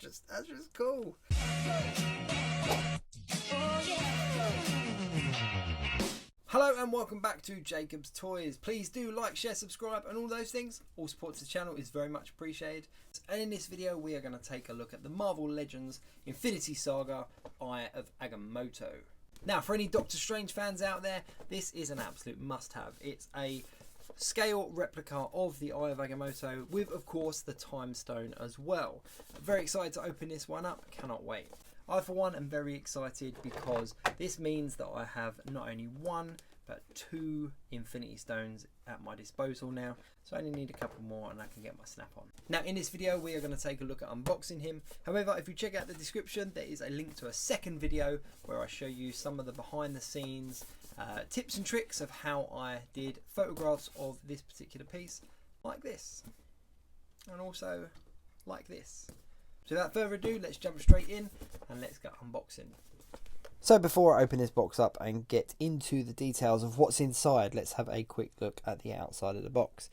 that's just cool. Hello and welcome back to Jacob's Toys. Please do like, share, subscribe and all those things. All support to the channel is very much appreciated. And in this video we are going to take a look at the Marvel Legends Infinity Saga Eye of Agamotto. Now for any Doctor Strange fans out there, this is an absolute must-have. It's a scale replica of the Eye of Agamotto with of course the Time Stone as well. I'm very excited to open this one up, cannot wait. I for one am very excited because this means that I have not only one but two Infinity Stones at my disposal now. So I only need a couple more and I can get my snap on. Now in this video we are going to take a look at unboxing him. However, if you check out the description there is a link to a second video where I show you some of the behind the scenes tips and tricks of how I did photographs of this particular piece, like this and also like this. So without further ado, let's jump straight in and let's go unboxing. So before I open this box up and get into the details of what's inside, let's have a quick look at the outside of the box.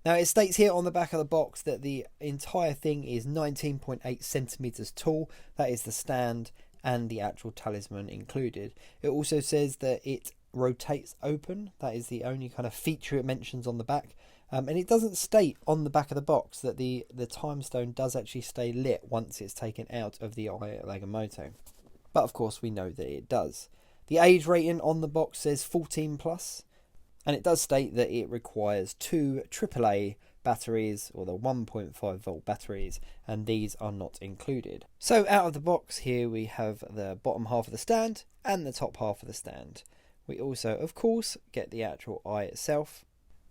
Now it states here on the back of the box that the entire thing is 19.8 centimeters tall. That is the stand and the actual talisman included. It also says that it rotates open. That is the only kind of feature it mentions on the back. And it doesn't state on the back of the box that the Time Stone does actually stay lit once it's taken out of the Eye of Agamotto. But of course we know that it does. The age rating on the box says 14 plus, and it does state that it requires two AAA batteries, or the 1.5 volt batteries, and these are not included. So out of the box here we have the bottom half of the stand and the top half of the stand. We also of course get the actual eye itself,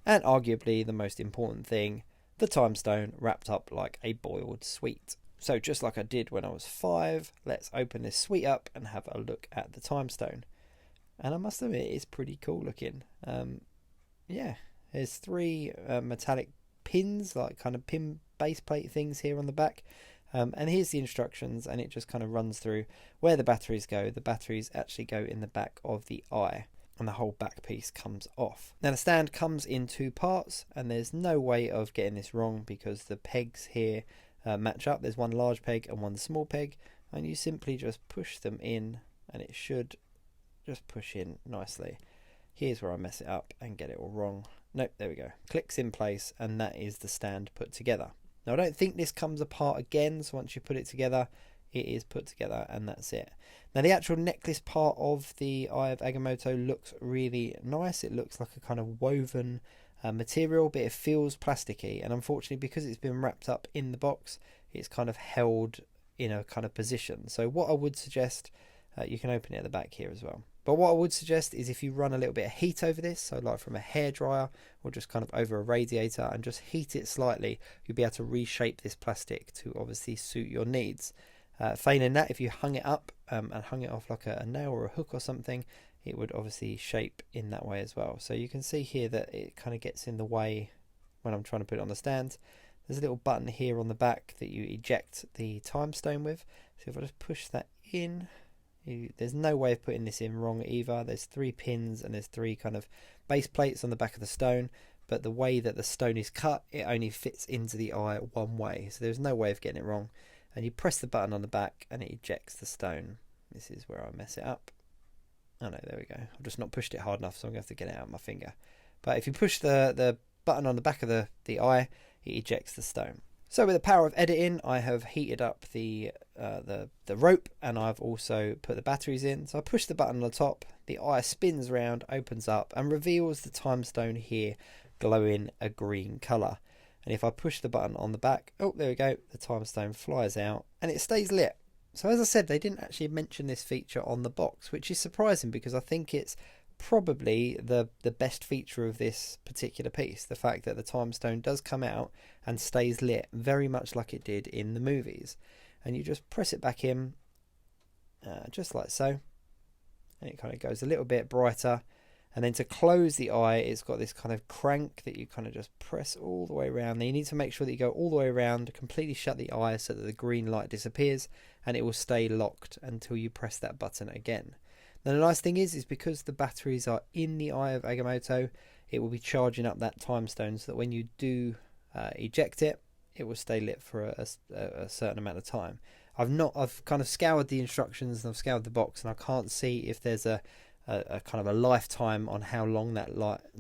and arguably the most important thing, the Time Stone wrapped up like a boiled sweet. So just like I did when I was 5, let's open this sweet up and have a look at the Time Stone. And I must admit, it's pretty cool looking. Yeah, there's 3 metallic pins, like kind of pin base plate things here on the back. And here's the instructions, and it just kind of runs through where the batteries go. The batteries actually go in the back of the eye, and the whole back piece comes off. Now the stand comes in 2 parts, and there's no way of getting this wrong because the pegs here match up. There's one large peg and one small peg, and you simply just push them in and it should just push in nicely. Here's where I mess it up and get it all wrong. Nope, there we go. Clicks in place, and that is the stand put together. Now I don't think this comes apart again, so once you put it together, it is put together and that's it. Now the actual necklace part of the Eye of Agamotto looks really nice. It looks like a kind of woven material, but it feels plasticky, and unfortunately because it's been wrapped up in the box, it's kind of held in a kind of position. So what I would suggest, you can open it at the back here as well, but what I would suggest is if you run a little bit of heat over this, so like from a hairdryer or just kind of over a radiator, and just heat it slightly, you'll be able to reshape this plastic to obviously suit your needs. Failing that, if you hung it up and hung it off like a nail or a hook or something, it would obviously shape in that way as well. So you can see here that it kind of gets in the way when I'm trying to put it on the stand. There's a little button here on the back that you eject the Time Stone with. So if I just push that in, there's no way of putting this in wrong either. There's 3 pins and there's 3 kind of base plates on the back of the stone, but the way that the stone is cut, it only fits into the eye one way. So there's no way of getting it wrong. And you press the button on the back and it ejects the stone. This is where I mess it up. Oh no, there we go. I've just not pushed it hard enough, so I'm going to have to get it out of my finger. But if you push the button on the back of the eye, it ejects the stone. So with the power of editing, I have heated up the rope, and I've also put the batteries in. So I push the button on the top, the eye spins round, opens up, and reveals the Time Stone here glowing a green colour. And if I push the button on the back, oh, there we go, the Time Stone flies out and it stays lit. So as I said, they didn't actually mention this feature on the box, which is surprising because I think it's probably the best feature of this particular piece. The fact that the Time Stone does come out and stays lit very much like it did in the movies. And you just press it back in, just like so. And it kind of goes a little bit brighter. And then to close the eye, it's got this kind of crank that you kind of just press all the way around. Then you need to make sure that you go all the way around, completely shut the eye so that the green light disappears, and it will stay locked until you press that button again. Now the nice thing is because the batteries are in the Eye of Agamotto, it will be charging up that Time Stone so that when you do eject it, it will stay lit for a certain amount of time. I've kind of scoured the instructions and I've scoured the box, and I can't see if there's a kind of a lifetime on how long that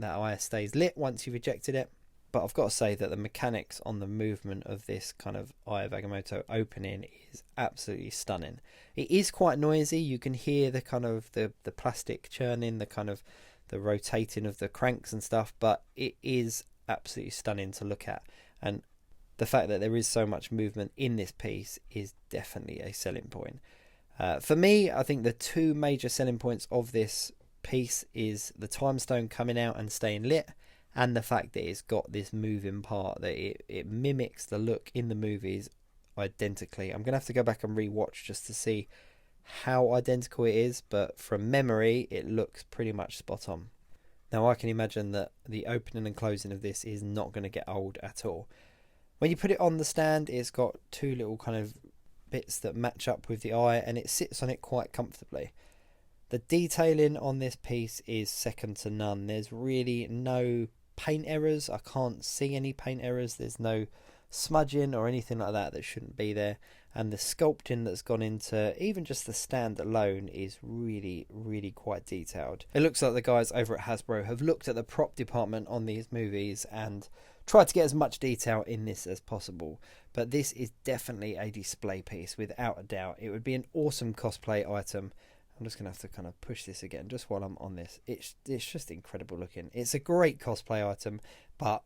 eye stays lit once you've ejected it. But I've got to say that the mechanics on the movement of this kind of Eye of Agamotto opening is absolutely stunning. It is quite noisy. You can hear the kind of the plastic churning, the kind of the rotating of the cranks and stuff, but it is absolutely stunning to look at. And the fact that there is so much movement in this piece is definitely a selling point. For me, I think the two major selling points of this piece is the time stone coming out and staying lit, and the fact that it's got this moving part, that it mimics the look in the movies identically. I'm going to have to go back and rewatch just to see how identical it is, but from memory it looks pretty much spot on. Now I can imagine that the opening and closing of this is not going to get old at all. When you put it on the stand, it's got two little kind of bits that match up with the eye, and it sits on it quite comfortably. The detailing on this piece is second to none. There's really no paint errors. I can't see any paint errors. There's no smudging or anything like that shouldn't be there, and the sculpting that's gone into even just the stand alone is really, really quite detailed. It looks like the guys over at Hasbro have looked at the prop department on these movies and tried to get as much detail in this as possible. But this is definitely a display piece without a doubt. It would be an awesome cosplay item. I'm just going to have to kind of push this again just while I'm on this. It's just incredible looking. It's a great cosplay item, but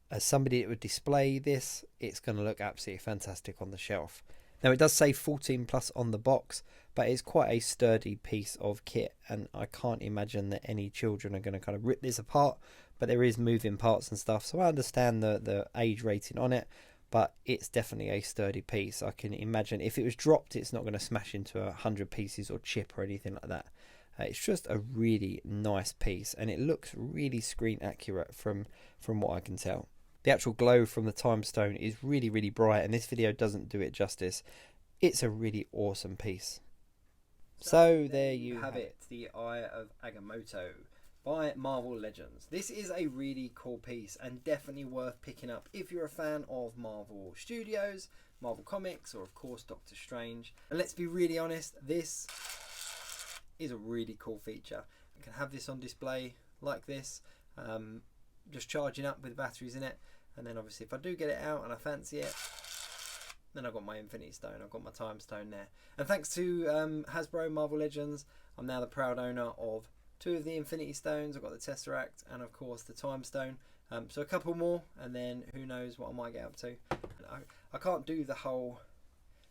as somebody that would display this, it's going to look absolutely fantastic on the shelf. Now it does say 14 plus on the box, but it's quite a sturdy piece of kit, and I can't imagine that any children are going to kind of rip this apart, but there is moving parts and stuff, so I understand the age rating on it, but it's definitely a sturdy piece. I can imagine if it was dropped, it's not going to smash into 100 pieces or chip or anything like that. It's just a really nice piece, and it looks really screen accurate from what I can tell. The actual glow from the time stone is really, really bright, and this video doesn't do it justice. It's a really awesome piece. So there you have it, the Eye of Agamotto by Marvel Legends. This is a really cool piece and definitely worth picking up if you're a fan of Marvel Studios, Marvel Comics, or of course Doctor Strange. And let's be really honest, this is a really cool feature. You can have this on display like this, just charging up with batteries in it, and then obviously if I do get it out and I fancy it, then I've got my Infinity Stone, I've got my Time Stone there. And thanks to Hasbro Marvel Legends, I'm now the proud owner of 2 of the Infinity Stones. I've got the Tesseract and of course the Time Stone. So a couple more, and then who knows what I might get up to. I can't do the whole,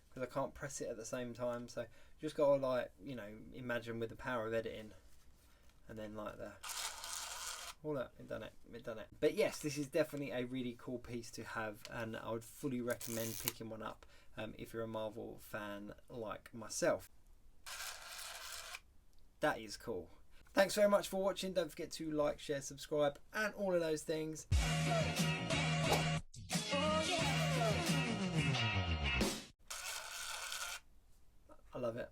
because I can't press it at the same time, so just got to, like, you know, imagine with the power of editing, and then like the, oh look, it done it. But yes, this is definitely a really cool piece to have, and I would fully recommend picking one up if you're a Marvel fan like myself. That is cool. Thanks very much for watching. Don't forget to like, share, subscribe, and all of those things. I love it.